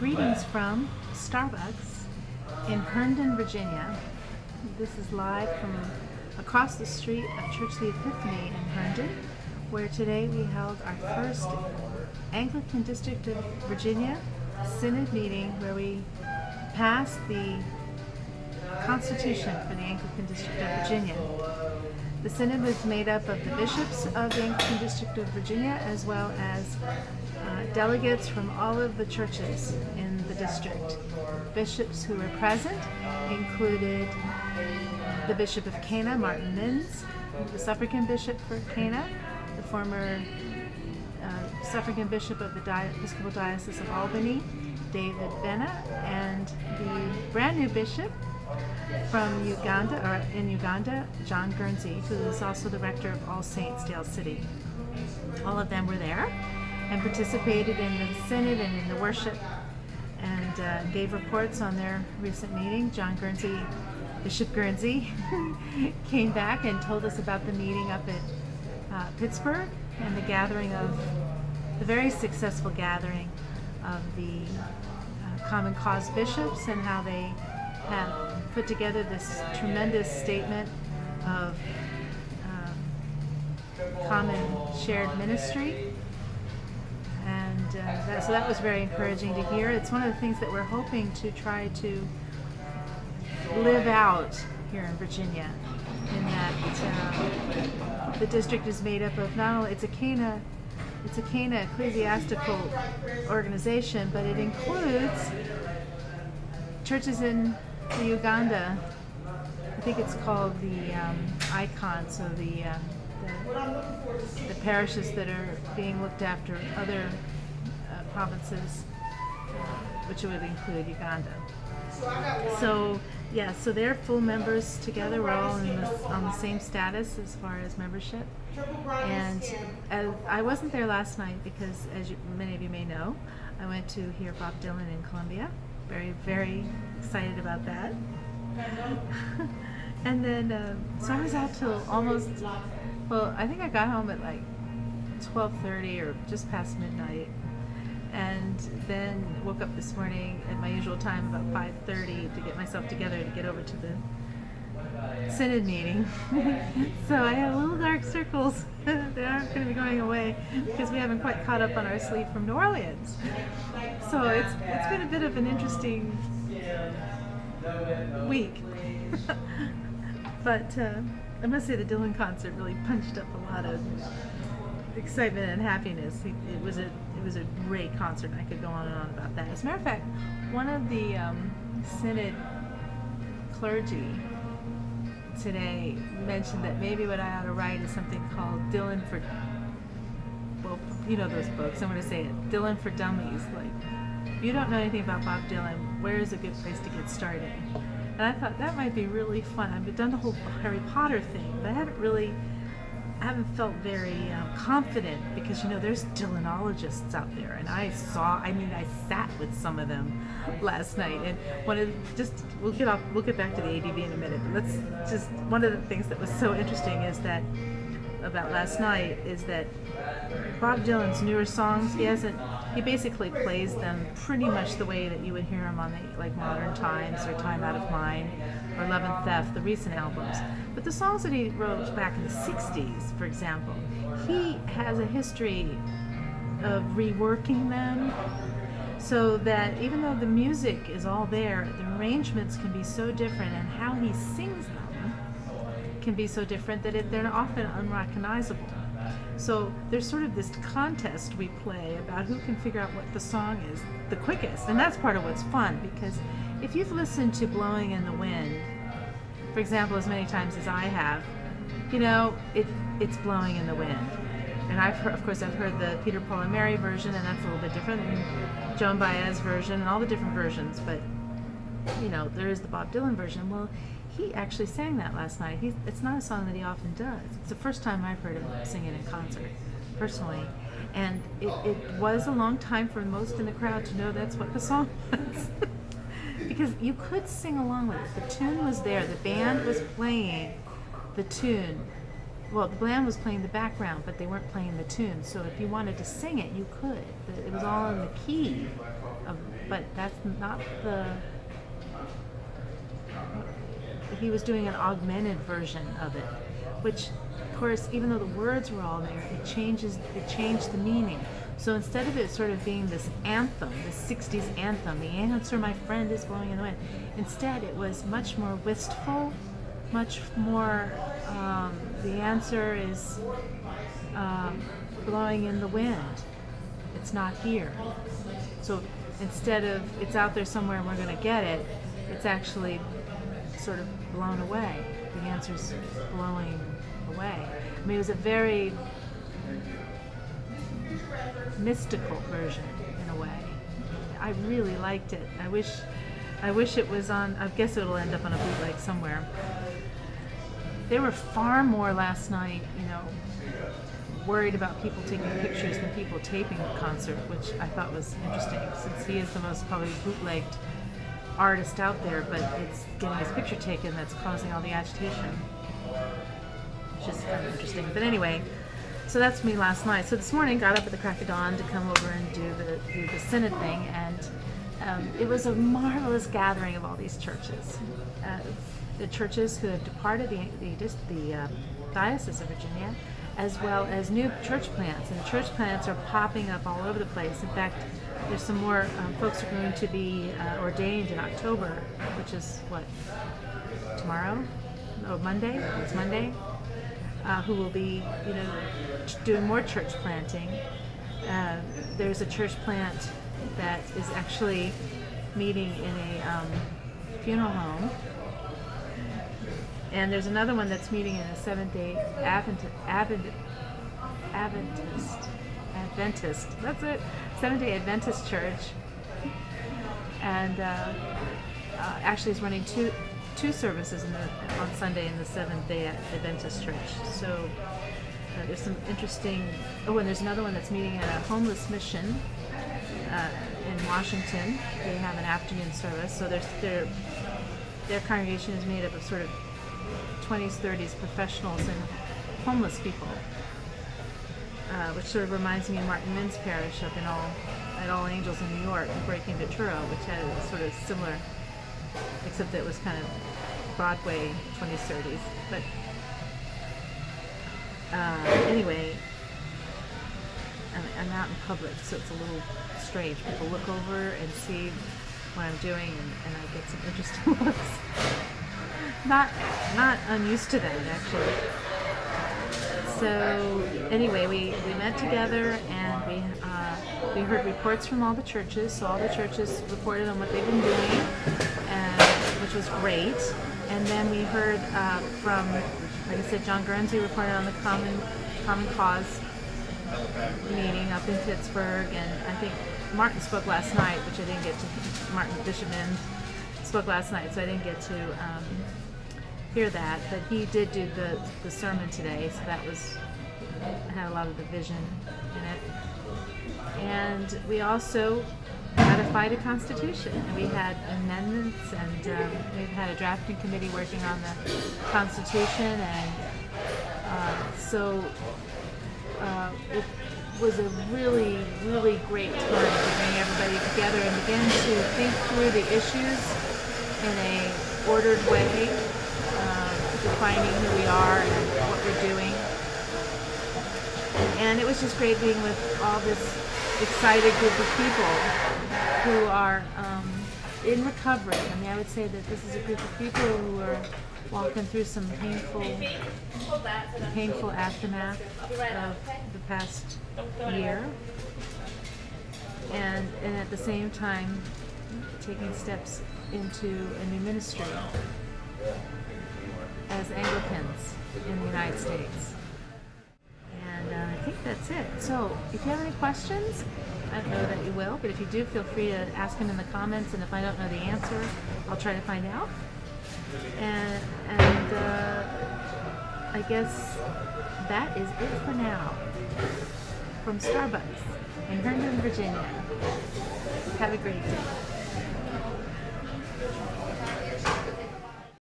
Greetings from Starbucks in Herndon, Virginia. This is live from across the street of Church of the Epiphany in Herndon, where today we held our first Anglican District of Virginia Synod meeting, where we passed the Constitution for the Anglican District of Virginia. The Synod was made up of the bishops of the Anglican District of Virginia, as well as delegates from all of the churches in the district. Bishops who were present included the Bishop of Cana, Martin Minns, the suffragan bishop for Cana, the former suffragan bishop of the Episcopal Diocese of Albany, David Benna, and the brand new bishop from Uganda, or in Uganda, John Guernsey, who is also the rector of All Saints, Dale City. All of them were there and participated in the synod and in the worship, and gave reports on their recent meeting. John Guernsey, Bishop Guernsey, came back and told us about the meeting up at Pittsburgh and the gathering of the very successful gathering of the Common Cause bishops, and how they have put together this tremendous statement of common shared ministry. And so that was very encouraging to hear. It's one of the things that we're hoping to try to live out here in Virginia, in that the district is made up of not only, it's a Cana ecclesiastical organization, but it includes churches in the Uganda. I think it's called the Icon, so the parishes that are being looked after other provinces, which would include Uganda. So yeah, so they're full members together. We're all on the same status as far as membership. And I wasn't there last night because, as many of you may know, I went to hear Bob Dylan in Columbia. Very, very excited about that. And then, so I was out till almost, well, I think I got home at like 12:30 or just past midnight. And then woke up this morning at my usual time, about 5:30, to get myself together to get over to the Synod meeting. So I have little dark circles that aren't going to be going away because we haven't quite caught up on our sleep from New Orleans. So it's been a bit of an interesting week. But I must say the Dylan concert really punched up a lot of excitement and happiness. It was a great concert, and I could go on and on about that. As a matter of fact, one of the Synod clergy today mentioned that maybe what I ought to write is something called Dylan for, well, you know those books, I'm going to say it, Dylan for Dummies. Like, if you don't know anything about Bob Dylan, where is a good place to get started? And I thought that might be really fun. I've done the whole Harry Potter thing, but I haven't felt very confident, because there's Dylanologists out there, and I sat with some of them last night, and we'll get back to the ADV in a minute, but one of the things that was so interesting is that about last night is that Bob Dylan's newer songs, he basically plays them pretty much the way that you would hear them on the Modern Times or Time Out of Mind or Love and Theft, the recent albums. But the songs that he wrote back in the 60s, for example, he has a history of reworking them so that even though the music is all there, the arrangements can be so different, and how he sings them can be so different that they're often unrecognizable. So there's sort of this contest we play about who can figure out what the song is the quickest, and that's part of what's fun, because if you've listened to Blowing in the Wind, for example, as many times as I have, it's blowing in the wind. And of course I've heard the Peter, Paul and Mary version, and that's a little bit different than Joan Baez version and all the different versions, but there is the Bob Dylan version. Well, he actually sang that last night. It's not a song that he often does. It's the first time I've heard him sing it in concert, personally. And it was a long time for most in the crowd to know that's what the song was. Because you could sing along with it. The tune was there. The band was playing the tune. well, the band was playing the background, but they weren't playing the tune. So if you wanted to sing it, you could. It was all in the key, but that's not the. He was doing an augmented version of it, which, of course, even though the words were all there, it changed the meaning. So instead of it sort of being this anthem, this 60s anthem, the answer, my friend, is blowing in the wind, instead it was much more wistful, much more, the answer is blowing in the wind. It's not here. So instead of it's out there somewhere and we're going to get it, it's actually sort of blown away. The answer's blowing away. I mean, it was a very mystical version in a way. I really liked it. I wish it was on. I guess it'll end up on a bootleg somewhere. There were far more last night, worried about people taking pictures than people taping the concert, which I thought was interesting, since he is the most probably bootlegged artist out there, but it's getting his picture taken that's causing all the agitation, which is kind of interesting. But anyway, so that's me last night. So this morning, got up at the crack of dawn to come over and do the Synod thing, and it was a marvelous gathering of all these churches. The churches who have departed the Diocese of Virginia, as well as new church plants. And the church plants are popping up all over the place. In fact, there's some more folks who are going to be ordained in October, which is what, tomorrow? Oh, Monday? It's Monday. Who will be, doing more church planting. There's a church plant that is actually meeting in a funeral home. And there's another one that's meeting in a Seventh-day Adventist. That's it. Seventh-day Adventist church. And actually is running two services on Sunday in the Seventh-day Adventist church. So there's some interesting. Oh, and there's another one that's meeting at a homeless mission in Washington. They have an afternoon service. So their congregation is made up of sort of 20s, 30s professionals and homeless people, which sort of reminds me of Martin Min's parish up at All Angels in New York before he came to Truro, which had a sort of similar, except that it was kind of Broadway 20s, 30s. But anyway, I'm out in public, so it's a little strange. People look over and see what I'm doing, and I get some interesting looks. Not unused to that, actually. So anyway, we met together, and we heard reports from all the churches. So all the churches reported on what they've been doing, which was great. And then we heard from, like I said, John Guernsey reported on the Common Cause meeting up in Pittsburgh, and I think Martin spoke last night, which I didn't get to. Martin Bishop Min spoke last night, so I didn't get to hear that, but he did do the sermon today, so that had a lot of the vision in it. And we also ratified a constitution, and we had amendments, and we've had a drafting committee working on the constitution, and so it was a really, really great time to bring everybody together and begin to think through the issues in a ordered way, defining who we are and what we're doing. And it was just great being with all this excited group of people who are in recovery. I mean, I would say that this is a group of people who are walking through some painful aftermath of the past year, and at the same time taking steps into a new ministry as Anglicans in the United States. And I think that's it. So if you have any questions, I don't know that you will, but if you do, feel free to ask them in the comments, and if I don't know the answer, I'll try to find out. And I guess that is it for now. From Starbucks in Herndon, Virginia. Have a great day.